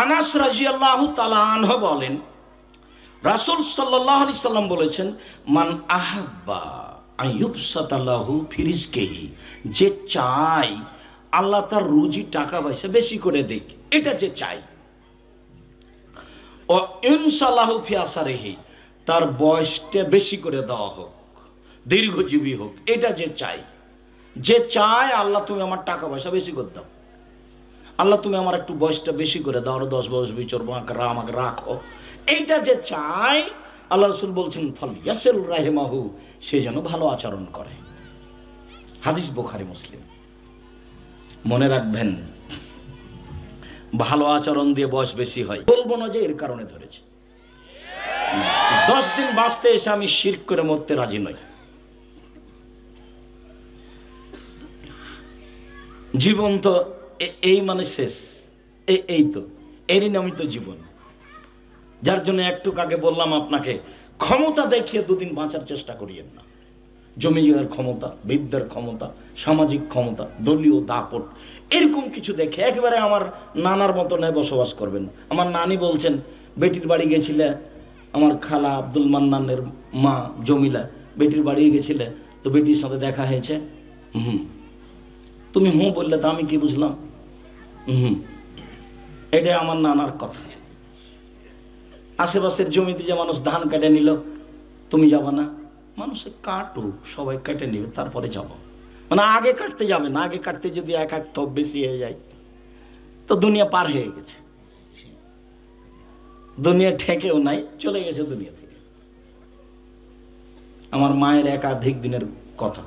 আনাস রাদিয়াল্লাহু তাআলা আনহু বলেন, রাসূল সাল্লাল্লাহু আলাইহি সাল্লাম বলেছেন, মান আহাব্বা আইয়ুবসাতা লাহু ফি রিজকিহি, যে চায় আল্লাহ তার রুজি টাকা পয়সা বেশি করে দেখ, এটা যে চায়, ও ইনশাআল্লাহু ফি আসারিহি, তার বয়সটা বেশি করে দেওয়া হোক, দীর্ঘজীবী হোক, এটা যে চায়, যে চায় আল্লাহ তুমি আমার টাকা পয়সা বেশি করে দাও, আল্লাহ তুমি আমার একটু বয়সটা বেশি করে দাও, আরো 10 বছর বিচর আমাকে রাখো, এইটা যে চায়, আল্লাহ রাসূল বলছেন ফল ইয়াসিল রাহিমাহু, সে যেন ভালো আচরণ করে। হাদিস বুখারী মুসলিম। মনে রাখবেন, ভালো আচরণ দিয়ে বয়স বেশি হয়। বলবো না যে এর কারণে ধরেছে, 10 দিন বাঁচতে এসে আমি শিরক করে মরতে রাজি নই। জীবন তো এই মানে শেষ, এই তো এরই নামই তো জীবন। যার জন্য একটু আগে বললাম আপনাকে, ক্ষমতা দেখিয়ে 2 দিন বাঁচার চেষ্টা করিয়েন না। জমি জায়গার ক্ষমতা, বিদ্যার ক্ষমতা, সামাজিক ক্ষমতা, দলীয় দাপট, এরকম কিছু দেখে একেবারে আমার নানার মতো নয় বসবাস করবেন। আমার নানি বলছেন, বেটির বাড়ি গেছিলে, আমার খালা আব্দুল মান্নানের মা জমিলা বেটির বাড়ি গেছিলে, তো বেটির সাথে দেখা হয়েছে, তুমি হুঁ বললে তো আমি কি বুঝলাম, এটা আমার নানার কথা। আশেপাশের জমিতে যে মানুষ ধান কেটে নিল, তুমি যাবা না? মানুষে কাটুক, সবাই কেটে নিবে, তারপরে যাব। মানে আগে কাটতে যাবে না, আগে কাটতে যদি এক থপ বেশি হয়ে যায় তো দুনিয়া পার হয়ে গেছে, দুনিয়া ঠেকেও নাই, চলে গেছে দুনিয়া থেকে। আমার মায়ের একাধিক দিনের কথা।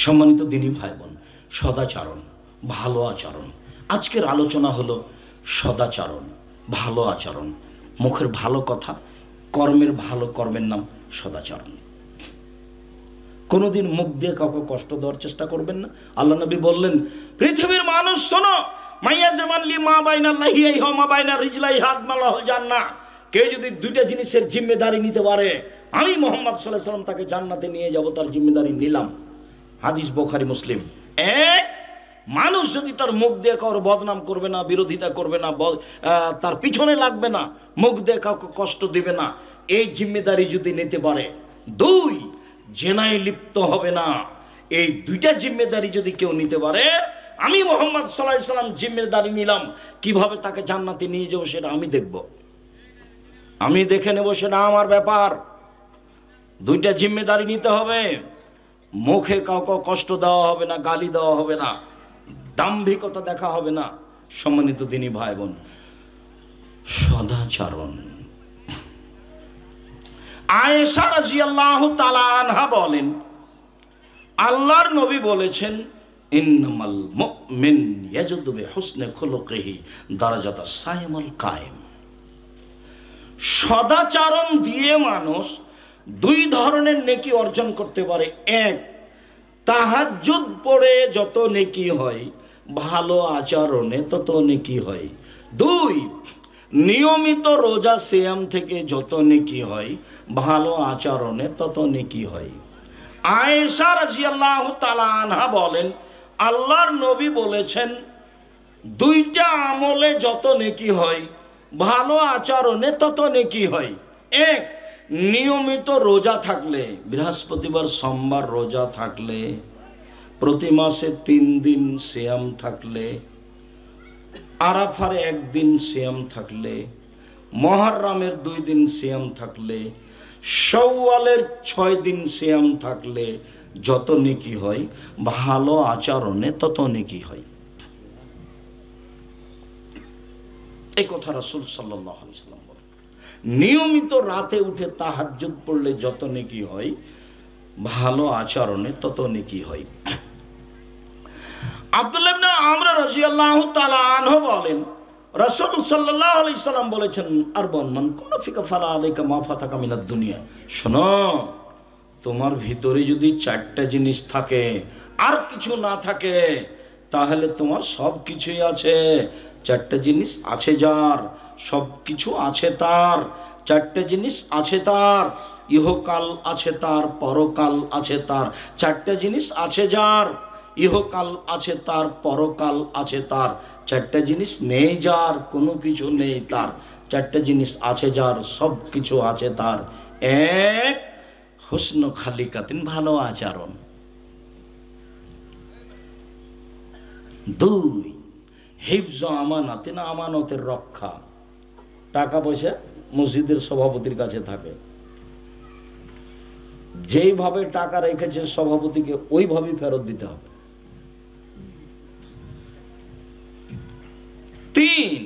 সম্মানিত দিনী ভাই বোন, সদাচরণ, ভালো আচরণ। আজকের আলোচনা হলো সদাচরণ, ভালো আচরণ, মুখের ভালো কথা, কর্মের ভালো কর্মের নাম সদাচরণ। কোনোদিন মুখ দিয়ে কাউকে কষ্ট দেওয়ার চেষ্টা করবেন না। আল্লাহ নবী বললেন, পৃথিবীর মানুষ শোনো, মাইয়া জামানলি মা বাইনা লাহিয়াই হ মা বাইনা রিজলাই হাত মালাহ জান্নাহ, কেউ যদি 2টা জিনিসের জিম্মেদারি নিতে পারে, আমি মুহাম্মদ সাল্লাল্লাহু আলাইহি ওয়াসাল্লাম তাকে জান্নাতে নিয়ে যাব, তার জিম্মেদারি নিলাম। হাদিস বুখারী মুসলিম। এক, মানুষ যদি তার মুখ দিয়ে কারোর বদনাম করবে না, বিরোধিতা করবে না, তার পিছনে লাগবে না, মুখ দিয়ে কাউকে কষ্ট দিবে না, এই জিম্মেদারি যদি নিতে পারে। 2, জেনায় লিপ্ত হবে না। এই 2টা জিম্মেদারি যদি কেউ নিতে পারে, আমি মুহাম্মদ সাল্লাল্লাহু আলাইহি ওয়াসাল্লাম জিম্মেদারি নিলাম, কিভাবে তাকে জান্নাতে নিয়ে যাবো সেটা আমি দেখব, আমি দেখে নেব, সেটা আমার ব্যাপার। 2টা জিম্মেদারি নিতে হবে। মুখে কাউকে কষ্ট দেওয়া হবে না, গালি দেওয়া হবে না, দাম্ভিকতা দেখা হবে না। সম্মানিত দিনী ভাই বোন, সদাচরণ। আয়েশা রাদিয়াল্লাহু তাআলা আনহা বলেন, আল্লাহর নবী বলেছেন, ইন্নামাল মুমিন ইয়াজুদু বিহুসনি খুলুকিহি দারাজাতাস সাইমুল কায়েম। সদাচরণ দিয়ে মানুষ 2 ধরনের নেকি অর্জন করতে পারে। 1, তাহাজ্জুদ পড়ে যত নেকি হয়, ভালো আচরণে তত নেকি হয়। 2, নিয়মিত রোজা সিয়াম থেকে যত নেকি হয়, ভালো আচরণে তত নেকি হয়। আয়েশা রাদিয়াল্লাহু তাআলা আনহা বলেন, আল্লাহর নবী বলেছেন, 2টা আমলে যত নেকি হয়, ভালো আচরণে তত নেকি হয়। 1, নিয়মিত রোজা থাকলে, বৃহস্পতিবার সোমবার রোজা থাকলে, প্রতি মাসে 3 দিন সিয়াম থাকলে, আরাফার 1 দিন সিয়াম থাকলে, মুহররমের 2 দিন সিয়াম থাকলে, শাওয়ালের 6 দিন সিয়াম থাকলে যত নেকি হয়, ভালো আচরণে তত নেকি হয়। এই কথা রাসূল সাল্লাল্লাহু আলাইহি ওয়াসাল্লাম বলেন। নিয়মিত রাতে উঠে তাহাজ্জুদ পড়লে যত নেকি হয়, ভালো আচরণে তত নেকি হয়। আব্দুল্লাহ ইবনে আমর রাদিয়াল্লাহু তাআলা আনহু বলেন, রাসূল সাল্লাল্লাহু আলাইহি ওয়াসাল্লাম বলেছেন, আরবান মান কুনা ফিকা ফালা আলাইকা মা ফাতাকা মিনাদ দুনিয়া। শোনো, তোমার ভিতরে যদি 4টা জিনিস থাকে আর কিছু না থাকে, তাহলে তোমার সব কিছুই আছে। 4টা জিনিস আছে যার, সব কিছু আছে তার। 4টে জিনিস আছে তার, ইহকাল আছে তার, পরকাল আছে তার। 4টে জিনিস আছে যার, ইহকাল আছে তার, পরকাল আছে তার। চারটা জিনিস নেই যার, কোনো কিছু নেই তার। চারটা জিনিস আছে যার, সব কিছু আছে তার। এক, হুসন খালিকাতিন, ভালো আচরণ। দুই, হিফজ আমানাতিন, আমানতের রক্ষা। টাকা পয়সা মসজিদের সভাপতির কাছে থাকে, যেইভাবে টাকা রেখেছে সভাপতিকে ওইভাবেই ফেরত দিতে হবে। তিন,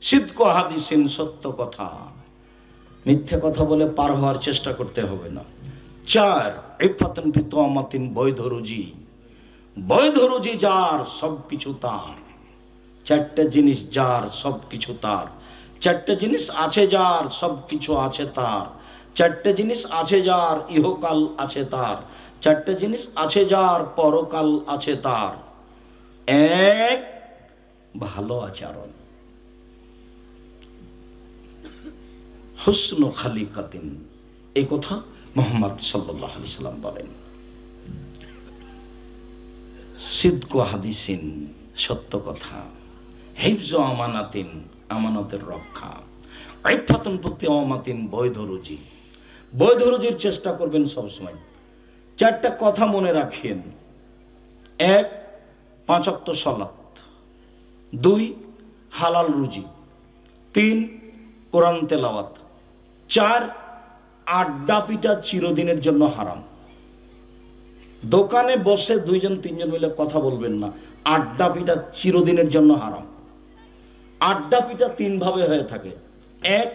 সিদক হাদিসিন, সত্য কথা, মিথ্যে কথা বলে পার হওয়ার চেষ্টা করতে হবে না। চার, ইফাতান ফি তুমাতিন, বৈধ রুজি, বৈধ রুজি যার, সব কিছু তার। চারটা জিনিস যার, সব কিছু তার। চারটা জিনিস আছে যার, সব কিছু আছে তার। চারটা জিনিস আছে যার, ইহকাল আছে তার। চারটা জিনিস আছে যার, পরকাল আছে তার। এক, ভালো আচরণ, হুসনু খালিকাতিন, এই কথা মুহাম্মদ সাল্লাল্লাহু আলাইহি সাল্লাম বলেন। সিদক হাদিসিন, সত্য কথা। হিফজ আমানাতিন, আমানতের রক্ষা। ইফাতুন ফি তুমাতিন, বৈধ রুজি, বৈধ রুজির চেষ্টা করবেন সবসময়। চারটা কথা মনে রাখেন। এক, 5 ওয়াক্ত সালাত। দুই, হালাল রুজি। তিন, কোরআন তেলাওয়াত। চার, আড্ডা পিটা চিরদিনের জন্য হারাম। দোকানে বসে 2-3 মিলে কথা বলবেন না, আড্ডা পিটা চিরদিনের জন্য হারাম। আড্ডা পিটা 3 ভাবে হয়ে থাকে। এক,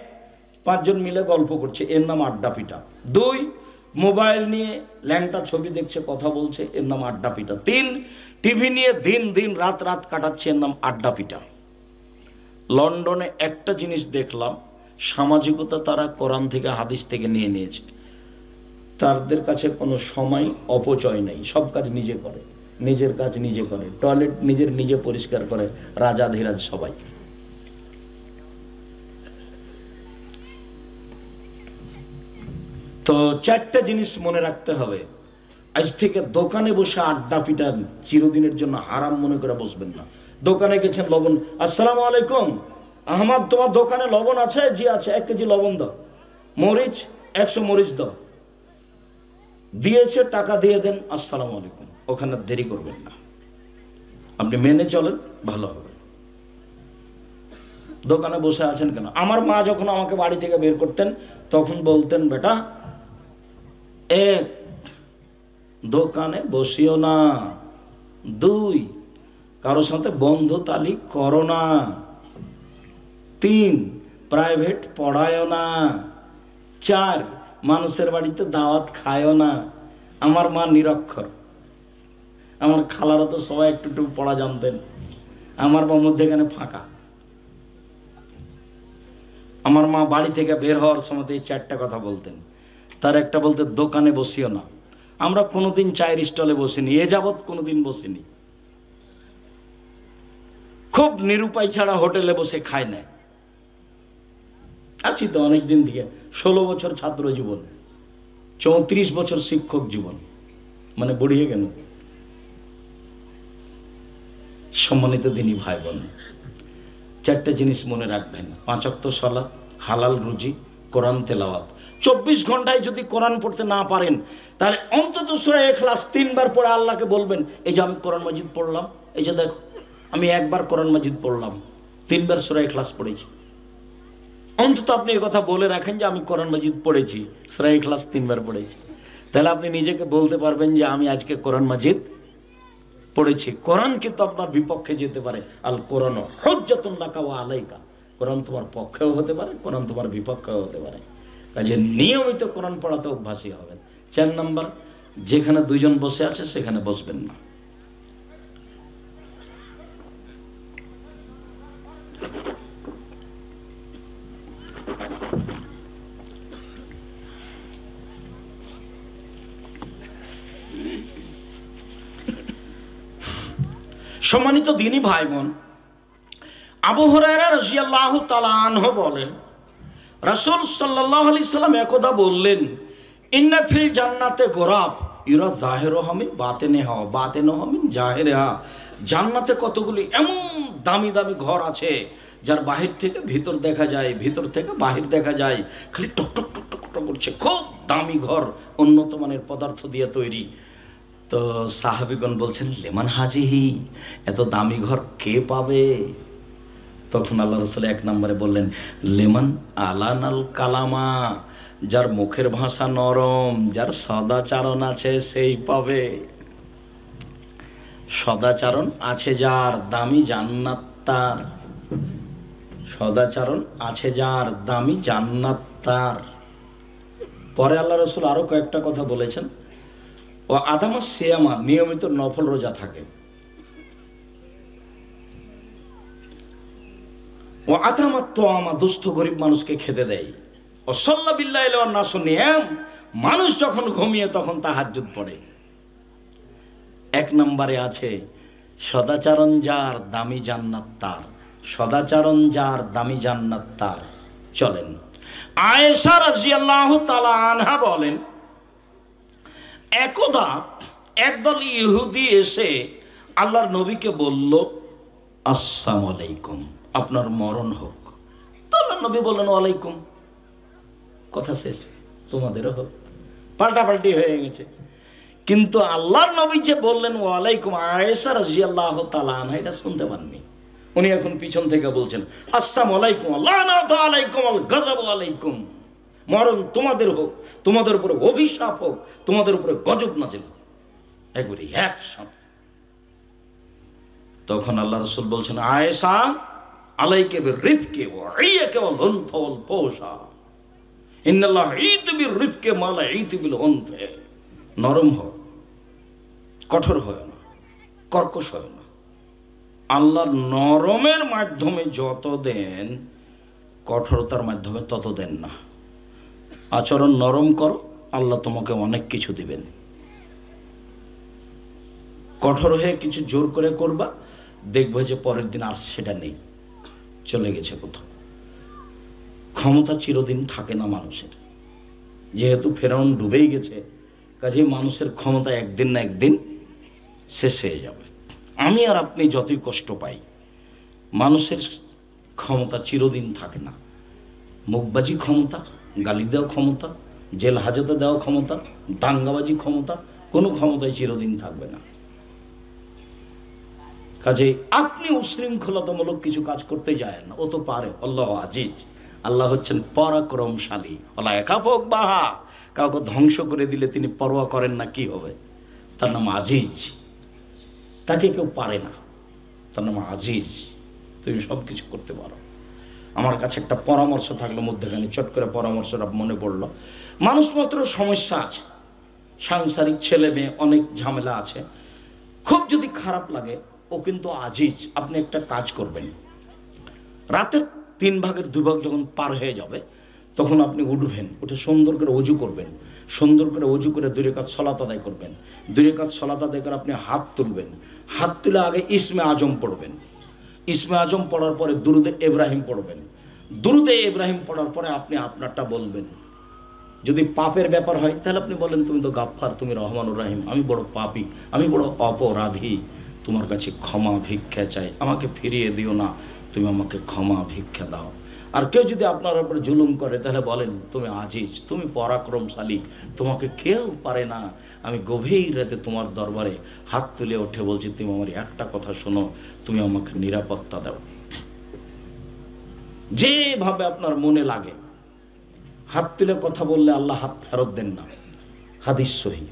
5 জন মিলে গল্প করছে, এর নাম আড্ডা পিটা। দুই, মোবাইল নিয়ে ল্যাংটা ছবি দেখছে, কথা বলছে, এর নাম আড্ডা পিটা। তিন, টিভি নিয়ে দিন রাত কাটাচ্ছে, এর নাম আড্ডা পিটা। লন্ডনে একটা জিনিস দেখলাম, সামাজিকতা তারা কোরআন থেকে হাদিস থেকে নিয়ে নিয়েছে। তাদের কাছে কোনো সময় অপচয় নেই, সব কাজ নিজে করে, নিজের কাজ নিজে করে, টয়লেট নিজে পরিষ্কার করে, রাজাধিরাজ সবাই। তো চারটা জিনিস মনে রাখতে হবে। আজ থেকে দোকানে বসে আড্ডা পিটা চিরদিনের জন্য হারাম মনে করে বসবেন না। দোকানে গেছেন, লবণ, আসসালামু আলাইকুম, আহমদ তোমার দোকানে লবণ আছে? জি আছে, 1 কেজি লবণ দাও। মরিচ 100 মরিচ দাও। দিয়েছে, টাকা দিয়ে দেন, আসসালামু আলাইকুম। ওখানে দেরি করবেন না, আপনি মেনে চলেন, ভালো হবে। দোকানে বসে আছেন কেন? আমার মা যখন আমাকে বাড়ি থেকে বের করতেন তখন বলতেন, বেটা, এক, দোকানে বসিও না। দুই, কারোর সাথে বন্ধু তালিক করো না। তিন, প্রাইভেট পড়ায়ও না। চার, মানুষের বাড়িতে দাওয়াত খায়ও না। আমার মা নিরক্ষর, আমার খালারা তো সবাই একটু পড়া জানতেন, আমার মা মধ্যেখানে ফাঁকা। আমার মা বাড়ি থেকে বের হওয়ার সময় এই 4টা কথা বলতেন। তার একটা বলতে, দোকানে বসিও না। আমরা কোনোদিন চায়ের স্টলে বসিনি, এ যাবৎ কোনোদিন বসিনি। খুব নিরুপায় ছাড়া হোটেলে বসে খায় না। আছি তো অনেক দিন থেকে, 16 বছর ছাত্র জীবন, 34 বছর শিক্ষক জীবন, মানে বুড়িয়ে গেল। সম্মানিত দিনী ভাই বোন, 4টা জিনিস মনে রাখবেন। 5 ওয়াক্ত সালাত, হালাল রুজি, কোরআন তেলাওয়াত। 24 ঘন্টায় যদি কোরআন পড়তে না পারেন, তাহলে অন্তত সূরা ইখলাস 3 বার পড়ে আল্লাহকে বলবেন, এই যে আমি কোরআন মাজিদ পড়লাম, এই যে দেখো আমি 1 বার কোরআন মাজিদ পড়লাম, 3 বার সূরা ইখলাস পড়েছি। অন্তত আপনি এই কথা বলে রাখেন যে আমি কোরআন মাজিদ পড়েছি, সূরা ইখলাস 3 বার পড়েছি। তাহলে আপনি নিজেকে বলতে পারবেন যে আমি আজকে কোরআন মাজিদ পড়েছি। কোরআন কিন্তু আপনার বিপক্ষে যেতে পারে। আল কোরআন হুজ্জাতুন লাকা ওয়া আলাইকা, কোরআন তোমার পক্ষেও হতে পারে, কোরআন তোমার বিপক্ষেও হতে পারে। কাজে নিয়মিত কোরআন পড়াতে অভ্যাসী হবেন। 4 নম্বর, যেখানে 2 জন বসে আছে সেখানে বসবেন না। সম্মানিত দিনী ভাই বোন, আবু হুরায়রা রাদিয়াল্লাহু তাআলা আনহু বলেন, রাসূল সাল্লাল্লাহু আলাইহি সাল্লাম একদা বললেন, ইন্না ফিল জান্নাতে গোরাব ইউরা যাহিরুহা মিন বাতিনিহা বাতিনুহা মিন জাহিরিহা। জান্নাতে কতগুলি এমন দামি দামি ঘর আছে যার বাহির থেকে ভিতর দেখা যায়, ভিতর থেকে বাহির দেখা যায়, খালি টক টক টক টক টক করছে। খুব দামি ঘর, উন্নত মানের পদার্থ দিয়ে তৈরি। তো সাহাবিগণ বলছেন, লেমান হাজিহি, এত দামি ঘর কে পাবে? তখন আল্লাহ রাসূল এক নম্বরে বললেন, লেমান আলানাল কালামা, যার মুখের ভাষা নরম, যার সদাচারণ আছে সেই পাবে। সদাচরণ আছে যার, দামি জান্নাত তার। সদাচরণ আছে যার, দামি জান্নাত তার। পরে আল্লাহ রাসূল আরো কয়েকটা কথা বলেছেন, ও আদামা সিয়ামা, নিয়মিত নফল রোজা থাকে। ও আদামা তোয়ামা, দুস্থ গরিব মানুষকে খেতে দেয়। ও সাল্লা বিল্লাহি ওয়ান নাসু নিয়াম, মানুষ যখন ঘুমিয়ে তখন তাহাজ্জুদ পড়ে। এক নম্বরে আছে সদাচরণ যার, দামি জান্নাত তার। সদাচরণ যার, দামি জান্নাত তার। চলেন, আয়েশা রাদিয়াল্লাহু তাআলা আনহা বলেন, একদা একদল ইহুদি এসে আল্লাহর নবীকে বলল, আসসালামু আলাইকুম, আপনার মরণ হোক। তো আল্লাহর নবী বললেন, ওয়ালাইকুম। কথা শেষ, তোমাদেরও হোক। পাল্টাপাল্টি হয়ে গেছে। কিন্তু আল্লাহর নবী যে বললেন ওয়ালাইকুম, আয়েশা রাদিয়াল্লাহু তাআলা আনহা এটা শুনতে পাননি। উনি এখন পিছন থেকে বলছেন, আসসালামু আলাইকুম, লানাতু আলাইকুম, আল গযব আলাইকুম, মরণ তোমাদের হোক, তোমাদের উপরে অভিশাপ হোক, তোমাদের উপরে গজব নাযিল হোক, একবারে একসাথে। তখন আল্লাহ রাসূল বলছেন, আয়েশা আলাইকা বিরিফকি ওয়া ইয়াকা ওয়াল উনফা ওয়াল ফুশা, ইন্নাল্লাহ ঈতু বিরিফকি মা লা ঈতু বিল উনফা। নরম হও, কঠোর হয় না, কর্কশ হয় না। আল্লাহ নরমের মাধ্যমে যত দেন, কঠোরতার মাধ্যমে তত দেন না। আচরণ নরম করো, আল্লাহ তোমাকে অনেক কিছু দিবেন। কঠোর হয়ে কিছু জোর করে করবা, দেখবে যে পরের দিন আর সেটা নেই, চলে গেছে কোথাও। ক্ষমতা চিরদিন থাকে না মানুষের। যেহেতু ফেরাউন ডুবেই গেছে, কাজে মানুষের ক্ষমতা একদিন না একদিন শেষ হয়ে যাবে। আমি আর আপনি যতই কষ্ট পাই, মানুষের ক্ষমতা চিরদিন থাকে না। মুখবাজি ক্ষমতা, গালি দেওয়া ক্ষমতা, জেল হাজতে দেওয়া ক্ষমতা, দাঙ্গাবাজি ক্ষমতা, কোনো ক্ষমতাই চিরদিন থাকবে না। কাজে আপনি উশৃঙ্খলতামূলক কিছু কাজ করতে যায় না, ও তো পারে। আল্লাহ আজিজ, আল্লাহ হচ্ছেন পরাক্রমশালী। আল্লাহ একাপক বাহা, কাউকে ধ্বংস করে দিলে তিনি পরোয়া করেন না কি হবে। তার নাম আজিজ, তাকে কেউ পারে না, তার নাম আজিজ। তুমি সব কিছু করতে পারো। আমার কাছে একটা পরামর্শ থাকলো মধ্যখানে, চট করে পরামর্শটা মনে পড়লো। মানুষ মাত্র সমস্যা আছে, সাংসারিক ছেলে মেয়ে অনেক ঝামেলা আছে। খুব যদি খারাপ লাগে, ও কিন্তু আজিজ। আপনি একটা কাজ করবেন, রাতের 3 ভাগের 2 ভাগ যখন পার হয়ে যাবে, তখন আপনি উঠবেন, উঠে সুন্দর করে ওযু করবেন। সুন্দর করে ওযু করে 2 রাকাত সালাত আদায় করবেন। 2 রাকাত সালাত আদায় করে আপনি হাত তুলবেন। হাত তুলে আগে ইসমে আজম পড়বেন। ইসমে আজম পড়ার পরে দুরুদে ইব্রাহিম পড়বেন। দুরুদে ইব্রাহিম পড়ার পরে আপনি আপনারটা বলবেন। যদি পাপের ব্যাপার হয়, তাহলে আপনি বলেন, তুমি তো গাফফার, তুমি রহমানুর রহিম, আমি বড় পাপী, আমি বড় অপরাধী, তোমার কাছে ক্ষমা ভিক্ষা চাই, আমাকে ফিরিয়ে দিও না, তুমি আমাকে ক্ষমা ভিক্ষা দাও। আর কেউ যদি আপনার উপর জুলুম করে, তাহলে বলেন, তুমি আজিজ, তুমি পরাক্রমশালী, তোমাকে কেউ পারে না। আমি গভীর রাতে তোমার দরবারে হাত তুলে উঠে বলছি, তুমি আমার একটা কথা শোনো, তুমি আমাকে নিরাপত্তা দাও। যেভাবে আপনার মনে লাগে হাত তুলে কথা বললে আল্লাহ হাত ফেরত দেন না। হাদিস সহিহ।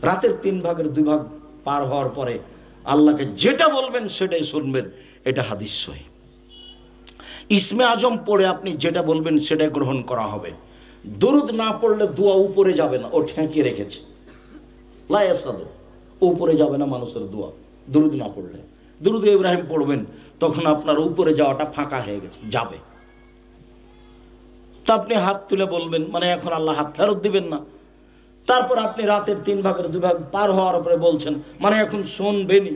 রাতের 3 ভাগের 2 ভাগ পার হওয়ার পরে আল্লাহকে যেটা বলবেন সেটাই শুনবেন, এটা হাদিস সহিহ। ইসমে আজম পড়ে আপনি যেটা বলবেন সেটাই গ্রহণ করা হবে। দুরুদ না পড়লে দোয়া উপরে যাবে না, ও ঠেকিয়ে রেখেছে। লা ইয়াসাদু, উপরে যাবে না মানুষের দোয়া দুরুদ না পড়লে। দুরুদ ইব্রাহিম পড়বেন, তখন আপনার উপরে যাওয়াটা ফাঁকা হয়ে গেছে, যাবে। তা আপনি হাত তুলে বলবেন, মানে এখন আল্লাহ হাত ফেরত দিবেন না। তারপর আপনি রাতের 3 ভাগের 2 ভাগ পার হওয়ার পরে বলছেন, মানে এখন শুনবেনই।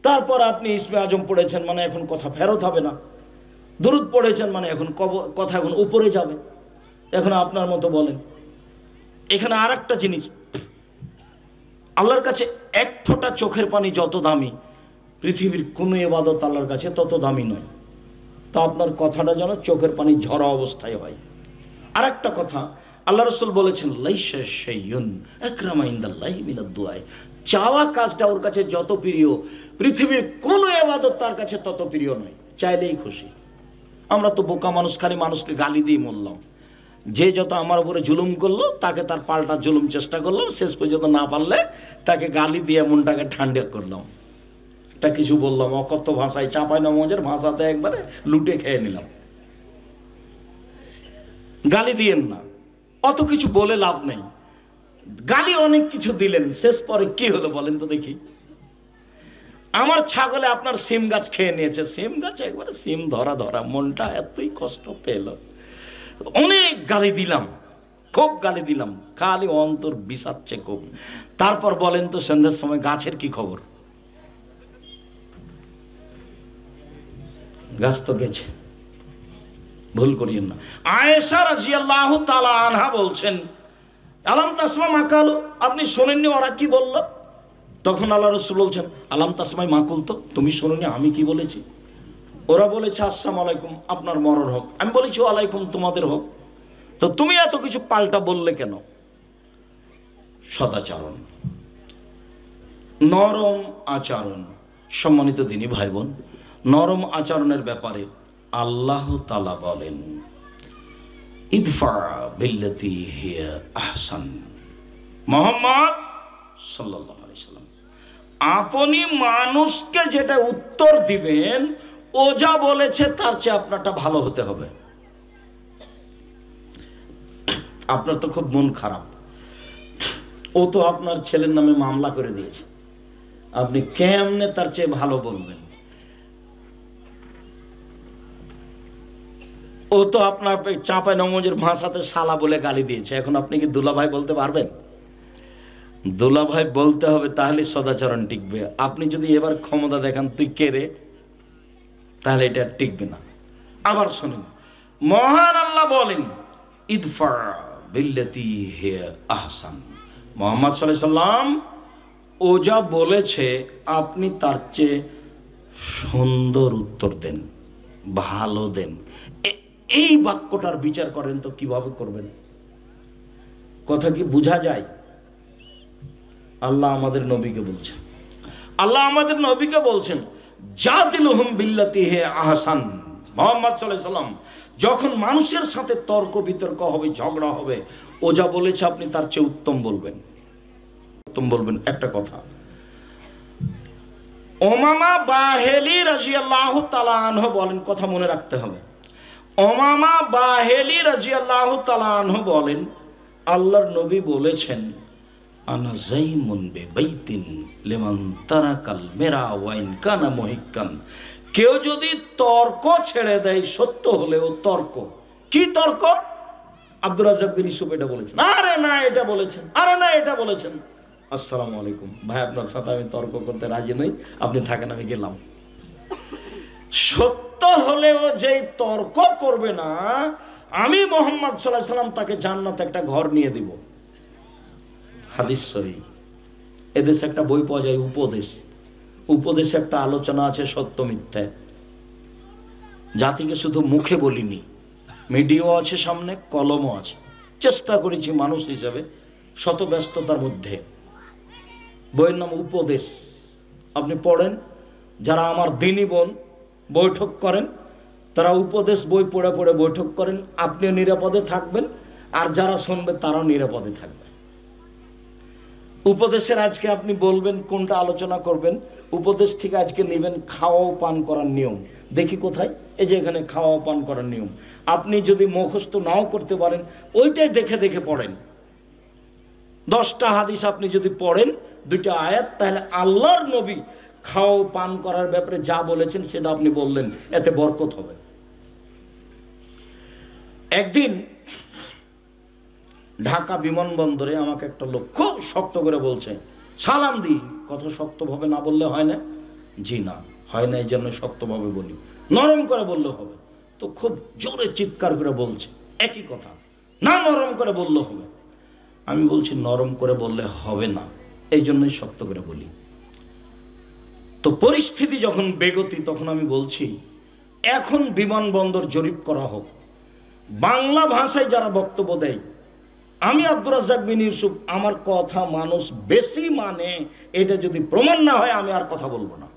তারপর আপনি ইসমে আজম পড়েছেন, মানে এখন কথা ফেরত হবে না। দুরুদ পড়েছেন, মানে এখন কথা এখন উপরে যাবে। এখন আপনার মতো বলেন। এখানে আর একটা জিনিস, আল্লাহর কাছে 1 ফোঁটা চোখের পানি যত দামি, পৃথিবীর কোনো ইবাদত আল্লাহর কাছে তত দামি নয়। তা আপনার কথাটা যেন চোখের পানি ঝরা অবস্থায় হয়। আর একটা কথা, আল্লাহ রসুল বলেছেন লাইসা শাইউন আকরামা ইনদাল্লাহি মিনাদ দুআ, চাওয়া কাজটা ওর কাছে যত প্রিয়, পৃথিবীর কোনো ইবাদত তার কাছে তত প্রিয় নয়। চাইলেই খুশি। আমরা তো বোকা মানুষ, খালি মানুষকে গালি দিয়ে মরলাম। যে যত আমার উপরে জুলুম করলো তাকে তার পাল্টা জুলুম চেষ্টা করলাম, শেষ পর্যন্ত না পারলে তাকে গালি দিয়ে মনটাকে ঠান্ডা করলাম। এটা কিছু বললাম অকথ্য ভাষায়, চাঁপাইনবাবগঞ্জের ভাষাতে একবারে লুটে খেয়ে নিলাম। গালি দিয়েন না, অত কিছু বলে লাভ নেই। গালি অনেক কিছু দিলেন, শেষ পরে কি হলো বলেন তো দেখি। আমার ছাগলে আপনার সিম গাছ খেয়ে নিয়েছে, সিম গাছ একবারে সিম ধরা ধরা, মনটা এতই কষ্ট পেল। অনেক গালি দিলাম, খুব গালি দিলাম, খালি অন্তর বিষাচ্ছে খুব। তারপর বলেন তো সন্ধ্যার সময় গাছের কি খবর? গাছ তো গেছে, ভুল করিয়েন না। আয়েশা রাদিয়াল্লাহু তাআলা আনহা বলছেন, আলাম তাসমা মাকালু, আপনি শোনেননি ওরা কি বলল? তখন আল্লাহ রাসূল বলছেন, আলাম তাসমাই মাকুল, তো তুমি শোনোনি আমি কি বলেছি? ওরা বলেছে আসসালামু আলাইকুম, আপনার মরণ হোক। আমি বলেছি ওয়ালাইকুম, তোমাদের হোক। তো তুমি এত কিছু পাল্টা বললে কেন? সদাচরণ, নরম আচরণ। সম্মানিত দিনী ভাই বোন, নরম আচরণের ব্যাপারে আল্লাহ তাআলা বলেন, ইদফা বিল্লাতি হিয়া আহসান। মুহাম্মদ সাল্লাল্লাহু আলাইহি সাল্লাম, আপনি মানুষকে যেটা উত্তর দিবেন, ও যা বলেছে তার চেয়ে আপনারটা ভালো হতে হবে। আপনার তো খুব মন খারাপ, ও তো আপনার ছেলের নামে মামলা করে দিয়েছে, আপনি কেমনে তার চেয়ে ভালো বলবেন? ও তো আপনার চাঁপাইনবাবগঞ্জের ভাষাতে শালা বলে গালি দিয়েছে, এখন আপনি কি দুলাভাই বলতে পারবেন? দুলাভাই বলতে হবে, তাহলে সদাচরণ টিকবে। আপনি যদি এবার ক্ষমতা দেখান তুই কে রে, তাহলে এটা টিকবে না। আবার শুনুন, মহান আল্লাহ বলেন, ইদফা বিল্লাতি হিয়া আহসান। মুহাম্মদ সাল্লাল্লাহু আলাইহি সাল্লাম ও যা বলেছে আপনি তার চেয়ে সুন্দর উত্তর দেন, ভালো দেন। এই বাক্যটার বিচার করেন তো কিভাবে করবেন? কথা কি বোঝা যায়? আল্লাহ আমাদের নবীকে বলছেন, আল্লাহ আমাদের নবীকে বলছেন, জাদিলুহুম বিল্লাতি হিয়া আহসান। মুহাম্মদ সাল্লাল্লাহু আলাইহি সাল্লাম যখন মানুষের সাথে তর্ক বিতর্ক হবে, ঝগড়া হবে, ও যা বলেছে আপনি তার চেয়ে উত্তম বলবেন, উত্তম বলবেন। একটা কথা, উমামা বাহেলি রাদিয়াল্লাহু তাআলা আনহু বলেন, কথা মনে রাখতে হবে। উমামা বাহেলি রাদিয়াল্লাহু তাআলা আনহু বলেন, আল্লাহর নবী বলেছেন, আনা যাইমুন বিবাইতিন লিমান তারাকাল মিরা ওয়া ইন কানা মুহিক্কান। কেউ যদি তর্ক ছেড়ে দেয়, সত্য হলেও তর্ক। কি তর্ক? আব্দুর রাজ্জাক বিন ইউসুফ এটা বলেছেন, আরে না এটা বলেছেন, আরে না এটা বলেছেন। আসসালামু আলাইকুম ভাই, আপনার সাথে আমি তর্ক করতে রাজি নই, আপনি থাকেন, আমি গেলাম। সত্য হলেও যেই তর্ক করবে না, আমি মুহাম্মদ সাল্লাল্লাহু আলাইহি সাল্লাম তাকে জান্নাতে একটা ঘর নিয়ে দিব। হাদিস সহিহ। এদেশে একটা বই পাওয়া যায়, উপদেশ। উপদেশে একটা আলোচনা আছে সত্য মিথ্যা। জাতিকে শুধু মুখে বলিনি, মিডিয়াও আছে সামনে, কলমও আছে। চেষ্টা করেছি মানুষ হিসেবে শত ব্যস্ততার মধ্যে। বইয়ের নাম উপদেশ। আপনি পড়েন, যারা আমার দিনী বোন বৈঠক করেন, তারা উপদেশ বই পড়ে পড়ে বৈঠক করেন, আপনিও নিরাপদে থাকবেন, আর যারা শুনবে তারাও নিরাপদে থাকবে। উপদেশের আজকে আপনি বলবেন কোনটা আলোচনা করবেন, উপদেশ থেকে আজকে নেবেন খাওয়া ও পান করার নিয়ম। দেখি কোথায়, এই যে এখানে খাওয়া ও পান করার নিয়ম। আপনি যদি মুখস্থ নাও করতে পারেন, ওইটাই দেখে দেখে পড়েন। 10টা হাদিস আপনি যদি পড়েন, 2টা আয়াত, তাহলে আল্লাহর নবী খাওয়া পান করার ব্যাপারে যা বলেছেন সেটা আপনি বললেন, এতে বরকত হবে। একদিন ঢাকা বিমানবন্দরে আমাকে একটা লোক খুব শক্ত করে বলছে, সালাম দি। কত শক্তভাবে না বললে হয় না? জি না, হয় না, এই জন্য শক্তভাবে বলি, নরম করে বললে হবে। তো খুব জোরে চিৎকার করে বলছে একই কথা, না নরম করে বললে হবে। আমি বলছি নরম করে বললে হবে না, এই জন্যই শক্ত করে বলি। তো পরিস্থিতি যখন বেগতি, তখন আমি বলছি এখন বিমানবন্দর জরিপ করা হোক, বাংলা ভাষায় যারা বক্তব্য দেয়, আমি আব্দুর রাজ্জাক বিন ইউসুফ আমার কথা মানুষ বেশি মানে, এটা যদি প্রমাণ না হয় আমি আর কথা বলবো না।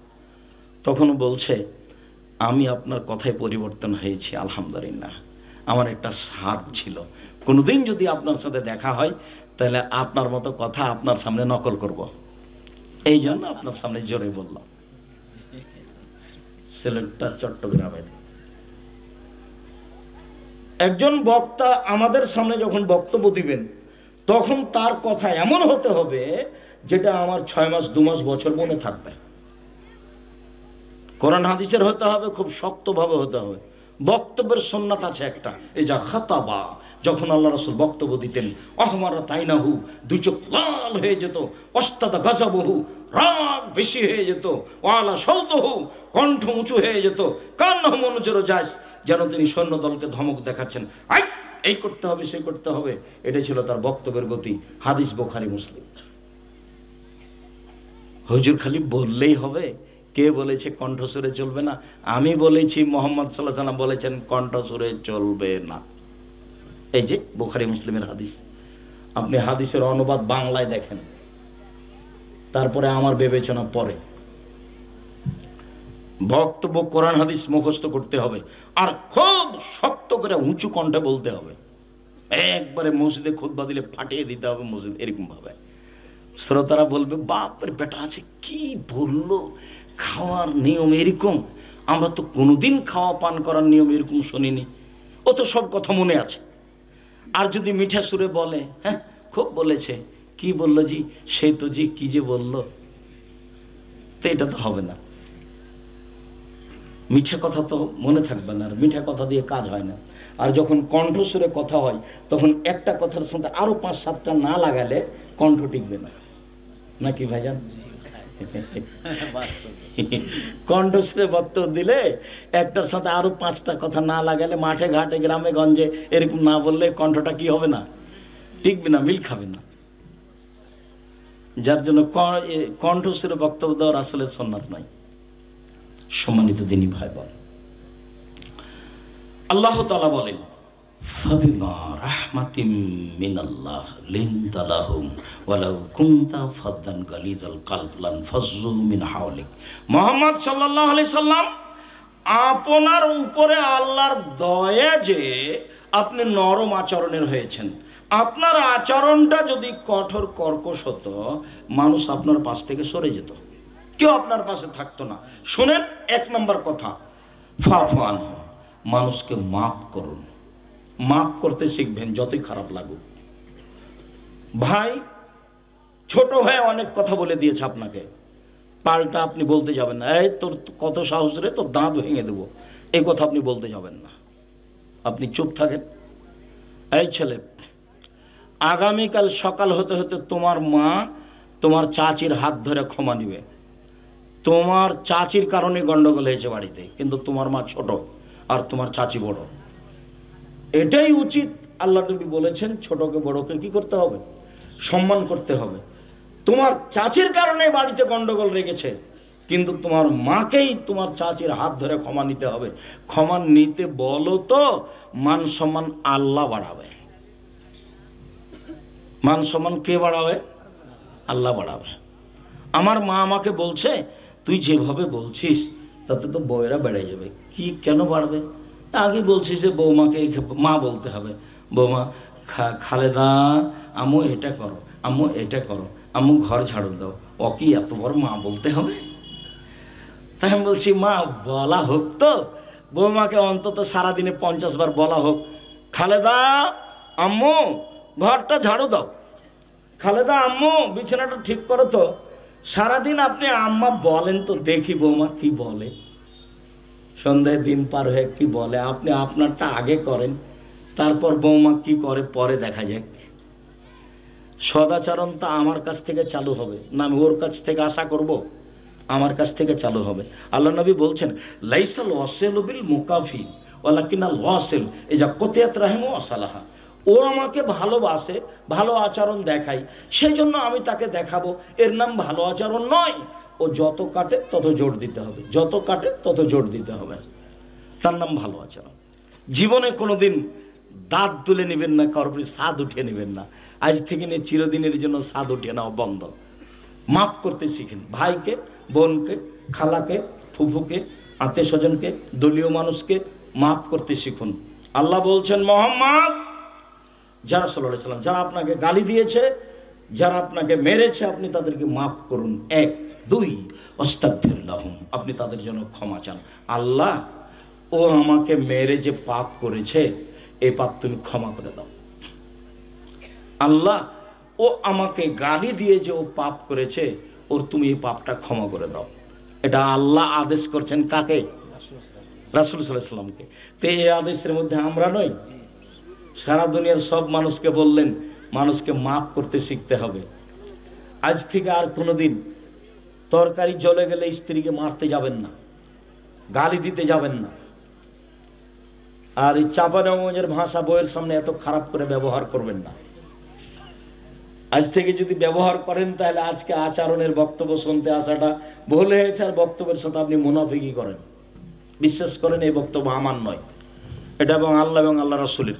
তখন বলছে আমি আপনার কথায় পরিবর্তন হয়েছি, আলহামদুলিল্লাহ। আমার একটা স্বাদ ছিল, কোনোদিন যদি আপনার সাথে দেখা হয় তাহলে আপনার মতো কথা আপনার সামনে নকল করব, এই জন্য আপনার সামনে জোরে বললাম। সিলেটটা চট্টগ্রামের একজন বক্তা আমাদের সামনে যখন বক্তব্য দিবেন, তখন তার কথা এমন হতে হবে যেটা আমার 6 মাস 2 মাস বছর মনে থাকবে। কোরআন হাদিসের হতে হবে, খুব শক্তভাবে হতে হবে। বক্তব্যের সুন্নাত আছে একটা, এই যা খাতাবা, যখন আল্লাহ রাসূল বক্তব্য দিতেন, আহমারা তাইনাহু, দুই চোখ লাল হয়ে যেত, অস্তাদা গাজাবহু, রাগ বেশি হয়ে যেত, ওয়ালা সৌতহু, কণ্ঠ উঁচু হয়ে যেত, কান্নাহু মনোজেরও যায়, যেন তিনি সৈন্য দলকে ধমক দেখাচ্ছেন, আই এই করতে হবে সেই করতে হবে। এটা ছিল তার বক্তব্যের গতি। হাদিস বুখারী মুসলিম। হুজুর খালি বললেই হবে? কে বলেছে কণ্ঠস্বরে চলবে না? আমি বলেছি, মুহাম্মদ সাল্লাল্লাহু আলাইহি ওয়াসাল্লাম বলেছেন কণ্ঠস্বরে চলবে না। এই যে বুখারী মুসলিমের হাদিস। আপনি হাদিসের অনুবাদ বাংলায় দেখেন, তারপরে আমার বিবেচনা পরে। বক্তব্য কোরআন হাদিস মুখস্থ করতে হবে, আর খুব শক্ত করে উঁচু কণ্ঠে বলতে হবে। একবারে মসজিদে খুতবা দিলে ফাটিয়ে দিতে হবে মসজিদ, এরকম ভাবে। শ্রোতারা বলবে, বাপরে বেটা আছে কি বললো, খাওয়ার নিয়ম এরকম, আমরা তো কোনোদিন খাওয়া পান করার নিয়ম এরকম শুনিনি, ও তো সব কথা মনে আছে। আর যদি মিঠা সুরে বলে, হ্যাঁ খুব বলেছে, কি বললো জি, সে তো জি কি যে বললো, তো এটা তো হবে না। মিঠা কথা তো মনে থাকবে না, আর মিঠা কথা দিয়ে কাজ হয় না। আর যখন কণ্ঠস্বরে কথা হয়, তখন একটা কথার সাথে আরো 5-7টা না লাগালে কণ্ঠ টিকবে না, নাকি ভাইজান? কণ্ঠস্বরে বক্তব্য দিলে একটার সাথে আরো 5টা কথা না লাগালে, মাঠে ঘাটে গ্রামে গঞ্জে এরকম না বললে কণ্ঠটা কি হবে না, টিকবে না, মিল খাবে না। যার জন্য কণ্ঠস্বরে বক্তব্য দেওয়ার আসলে সুন্নাত নাই। সম্মানিত দিনী ভাই বোন, আল্লাহ তাআলা বলেন, ফাবিমা রাহমাতিম মিনাল্লাহ লিনতা লাহুম ওয়ালাউ কুনতা ফাদ্দান গালিযাল কলব লানফাজ্জু মিন হাওলিক। মুহাম্মদ সাল্লাল্লাহু আলাইহি সাল্লাম, আপনার উপরে আল্লাহর দয়া যে আপনি নরম আচরণের হয়েছেন। আপনার আচরণটা যদি কঠোর কর্কশ হতো, মানুষ আপনার পাশ থেকে সরে যেত, কেউ আপনার পাশে থাকতো না। শুনেন, 1 নম্বর কথা, ফাফু আনহু, মানুষকে মাফ করুন। মাফ করতে শিখবেন, যতই খারাপ লাগুক। ভাই ছোট হয়ে অনেক কথা বলে দিয়েছে আপনাকে, পাল্টা আপনি বলতে যাবেন না, এই তোর কত সাহস রে, তোর দাঁত ভেঙে দেবো, এই কথা আপনি বলতে যাবেন না। আপনি চুপ থাকেন। এই ছেলে, আগামীকাল সকাল হতে হতে তোমার মা তোমার চাচির হাত ধরে ক্ষমা নিবে। তোমার চাচির কারণে গন্ডগোল হয়েছে বাড়িতে, কিন্তু তোমার মা ছোট আর তোমার চাচি বড়। এটাই উচিত। আল্লাহ নবী বলেছেন, ছোটকে বড়কে কি করতে হবে? সম্মান করতে হবে। তোমার চাচির কারণে বাড়িতে গন্ডগোল রেখেছে, কিন্তু তোমার মাকেই তোমার চাচির হাত ধরে ক্ষমা নিতে হবে। ক্ষমা নিতে বলো তো, মান সম্মান আল্লাহ বাড়াবে। মান সম্মান কে বাড়াবে? আল্লাহ বাড়াবে। আমার মা আমাকে বলছে, তুই যেভাবে বলছিস তাতে তো বউয়েরা বেড়ে যাবে। কি কেন বাড়বে? আগে বলছিস যে বৌমাকে মা বলতে হবে। বৌমা, খালেদা আম্মু এটা করো, আম্মু এটা করো, আম্মু ঘর ঝাড়ু দাও, ও কি এত বড় মা বলতে হবে? তাই আমি বলছি, মা বলা হোক তো, বৌমাকে অন্তত সারাদিনে 50 বার বলা হোক, খালেদা আম্মু ঘরটা ঝাড়ু দাও, খালেদা আম্মু বিছানাটা ঠিক করো তো। সারাদিন আপনি আম্মা বলেন তো দেখি বৌমা কি বলে, সন্ধ্যায় দিন পার হয়ে কি বলে। আপনি আপনারটা আগে করেন, তারপর বৌমা কি করে পরে দেখা যাক। সদাচরণ তো আমার কাছ থেকে চালু হবে না, আমি ওর কাছ থেকে আশা করব? আমার কাছ থেকে চালু হবে। আল্লাহ নবী বলছেন, লাইসাল ওয়াসিলু বিল মুকাফি ওয়ালাকিনাল ওয়াসিল ইজা কুতিয়াত রাহিমু ওয়াসালাহা। ও আমাকে ভালোবাসে, ভালো আচরণ দেখায়, সেই জন্য আমি তাকে দেখাবো, এর নাম ভালো আচরণ নয়। ও যত কাটে তত জোর দিতে হবে, যত কাটে তত জোর দিতে হবে, তার নাম ভালো আচরণ। জীবনে কোনোদিন দাঁত তুলে নেবেন না, কারোর উপরে স্বাদ উঠিয়ে নেবেন না। আজ থেকে নিয়ে চিরদিনের জন্য স্বাদ উঠিয়ে নেওয়া বন্ধ। মাফ করতে শিখেন, ভাইকে, বোনকে, খালাকে, ফুফুকে, আত্মীয় স্বজনকে, দলীয় মানুষকে মাফ করতে শিখুন। আল্লাহ বলছেন, মোহাম্মদ, যারা সাল্লাল্লাহু আলাইহি ওয়াসাল্লাম, যারা আপনাকে গালি দিয়েছে, যারা আপনাকে মেরেছে, আপনি তাদেরকে মাফ করুন। 1, 2 আস্তাগফির লাহুম, আপনি তাদের জন্য ক্ষমা চান। আল্লাহ, ও আমাকে মেরে যে পাপ করেছে, এই পাপ তুমি ক্ষমা করে দাও। আল্লাহ, ও আমাকে গালি দিয়ে যে ও পাপ করেছে, ওর তুমি এই পাপটা ক্ষমা করে দাও। এটা আল্লাহ আদেশ করছেন কাকে? রাসূল সাল্লাল্লাহু আলাইহি ওয়াসাল্লামকে। তো এই আদেশের মধ্যে আমরা নই। সারা দুনিয়ার সব মানুষকে বললেন মানুষকে মাফ করতে শিখতে হবে। আজ থেকে আর কোনোদিন তরকারি জ্বলে গেলে স্ত্রীকে মারতে যাবেন না, গালি দিতে যাবেন না। আর এই চাঁপানগঞ্জের ভাষা বইয়ের সামনে এত খারাপ করে ব্যবহার করবেন না। আজ থেকে যদি ব্যবহার করেন তাহলে আজকে আচরণের বক্তব্য শুনতে আসাটা ভুল হয়েছে, আর বক্তব্যের সাথে আপনি মুনাফিকি করেন। বিশ্বাস করেন এই বক্তব্য আমার নয়, এটা এবং আল্লাহ এবং আল্লাহ রাসূলের।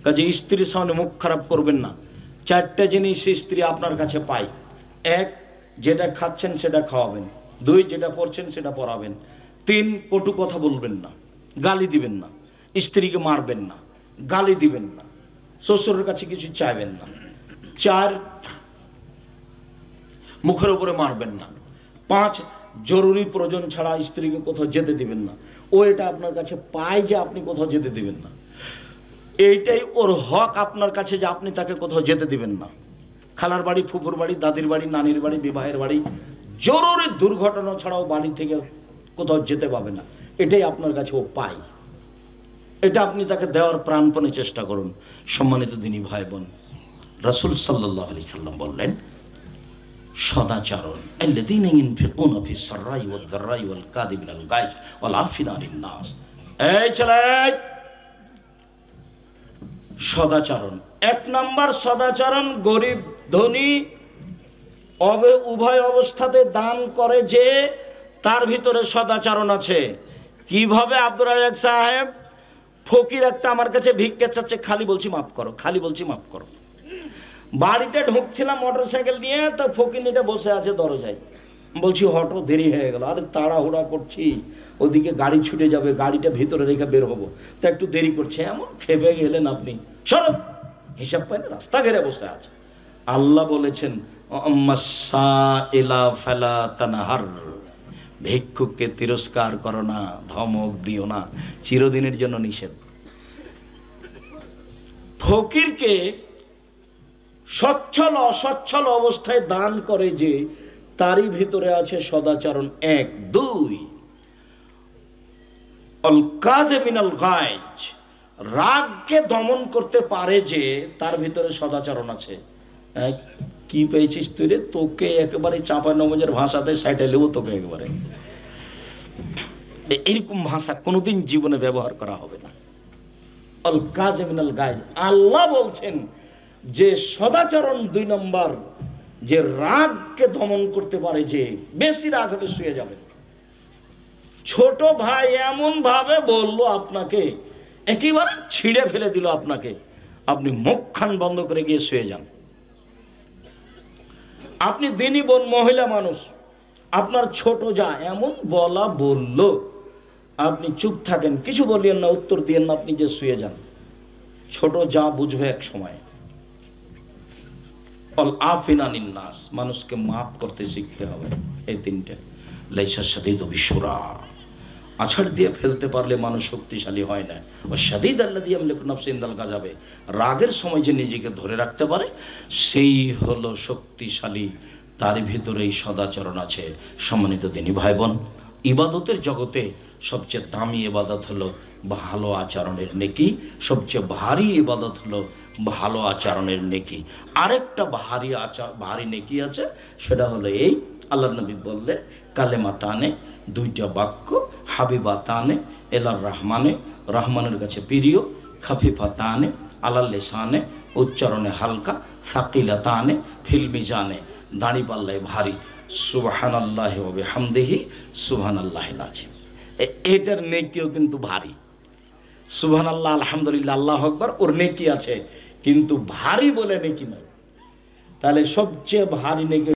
কাজে স্ত্রীর সামনে মুখ খারাপ করবেন না। 4টা জিনিস স্ত্রী আপনার কাছে পায়। 1, যেটা খাচ্ছেন সেটা খাওয়াবেন। 2, যেটা পড়ছেন সেটা পড়াবেন। 3, কটু কথা বলবেন না, গালি দিবেন না, স্ত্রীকে মারবেন না, গালি দিবেন না, শ্বশুরের কাছে কিছু চাইবেন না। 4, মুখের উপরে মারবেন না। 5, জরুরি প্রয়োজন ছাড়া স্ত্রীকে কোথাও যেতে দিবেন না। ও এটা আপনার কাছে পায় যে আপনি কোথাও যেতে দিবেন না, এইটাই ওর হক আপনার কাছে যে আপনি তাকে কোথাও যেতে দিবেন না। খালার বাড়ি, ফুফুর বাড়ি, দাদির বাড়ি, নানির বাড়ি, বিবাহের বাড়ি, জরুরি দুর্ঘটনা ছাড়াও বাড়ি থেকে কোথাও যেতে পাবে না, এটাই আপনার কাছে ও পায়। এটা আপনি তাকে দেওয়ার প্রাণপণে চেষ্টা করুন। সম্মানিত দিনী ভাই বোন, রাসূল সাল্লাল্লাহু আলাইহি সাল্লাম বললেন, সদাচরণ, আল্লাযীনা ইউনফিকুনা ফিস সাররাই ওয়াদ দাররাই ওয়াল কাযিমিনাল গায়জ ওয়াল আফিনা আনিন নাস। এই ছেলে, সদাচরণ 1 নাম্বার সদাচরণ, গরিব ধনী উভয় অবস্থাতে দান করে যে, তার ভিতরে সদাচরণ আছে। কিভাবে? আব্দুর রাজ্জাক সাহেব, ফকির একটা আমার কাছে ভিক্ষা চাচ্ছে, খালি বলছি মাফ করো, খালি বলছি মাফ করো। বাড়িতে ঢুকছিলাম মোটরসাইকেল নিয়ে, তো ফকিরনিটা বসে আছে দরজায়, বলছি হটো, দেরি হয়ে গেল। আরে তাড়াহুড়া করছি, ওদিকে গাড়ি ছুটে যাবে, গাড়িটা ভিতরে রেখে বের হবো, তা একটু দেরি করছে। এমন খেপে গেলেন আপনি, সরো, হিসাব পাই না, রাস্তা ঘেরে বসে আছে। আল্লাহ বলেছেন, ভিক্ষুককে তিরস্কার করো না, ধমক দিও না, চিরদিনের জন্য নিষেধ। ফকিরকে সচ্ছল অসচ্ছল অবস্থায় দান করে যে, তারই ভিতরে আছে সদাচরণ। 1, 2 আল কাযিমিনাল গায়জ, রাগকে দমন করতে পারে যে, তার ভিতরে সদাচরণ আছে। কি পেয়েছিস তুই রে? তোকে একেবারে চাঁপানগঞ্জের ভাষাতে সাইটালেও তোকে একেবারে এরকম ভাষা কোনোদিন জীবনে ব্যবহার করা হবে না। আল কাযিমিনাল গায়জ, আল্লাহ বলছেন যে সদাচরণ 2 নম্বর, যে রাগকে দমন করতে পারে যে, বেশি রাগ হলে শুয়ে যাবে। ছোট ভাই এমন ভাবে বললো আপনাকে, একেবারে ছিঁড়ে ফেলে দিল আপনাকে, আপনি মুখখান বন্ধ করে গিয়ে শুয়ে যান। আপনি দিনী বোন, মহিলা মানুষ, আপনার ছোট যা এমন বলা বললো, আপনি চুপ থাকেন, কিছু বলিয়েন না, উত্তর দিয়েন না, আপনি যে শুয়ে যান। ছোট যা বুঝবে এক সময়। অল আফিনা আনিন নাস, মানুষকে মাফ করতে শিখতে হবে। এই 3টে। লাইসা শাদীদু বিশুরা, আছাড় দিয়ে ফেলতে পারলে মানুষ শক্তিশালী হয় না। ও শাদীদ আল্লাযী ইয়ামলিকু নাফসা ইনদাল গাযাবে, রাগের সময় যে নিজেকে ধরে রাখতে পারে সেই হলো শক্তিশালী, তার ভিতরেই সদাচরণ আছে। সম্মানিত দিনী ভাই বোন, ইবাদতের জগতে সবচেয়ে দামি ইবাদত হলো ভালো আচরণের নেকি, সবচেয়ে ভারী ইবাদত হলো ভালো আচরণের নেকি। আরেকটা ভারী নেকি আছে, সেটা হলো এই, আল্লাহ নবী বললেন, কালেমা তানে, 2টা বাক্য, হাবিবা তানে এলার রহমানে, রহমানের কাছে প্রিয়, খাফিফা তানে আলাল লিসানে, উচ্চারণে হালকা, সাকিলা তানে ফিল মিজানে, দাড়ি পাল্লায় ভারী। সুবহানাল্লাহি ওয়া বিহামদিহি সুবহানাল্লাহিল আযীম। এটার নেকিও কিন্তু ভারী। সুবহানাল্লাহ, আলহামদুলিল্লাহ, আল্লাহু আকবার, ওর নেকি আছে, কিন্তু ভারী বলে নেকি নয়। তাহলে সবচেয়ে ভারী নেকি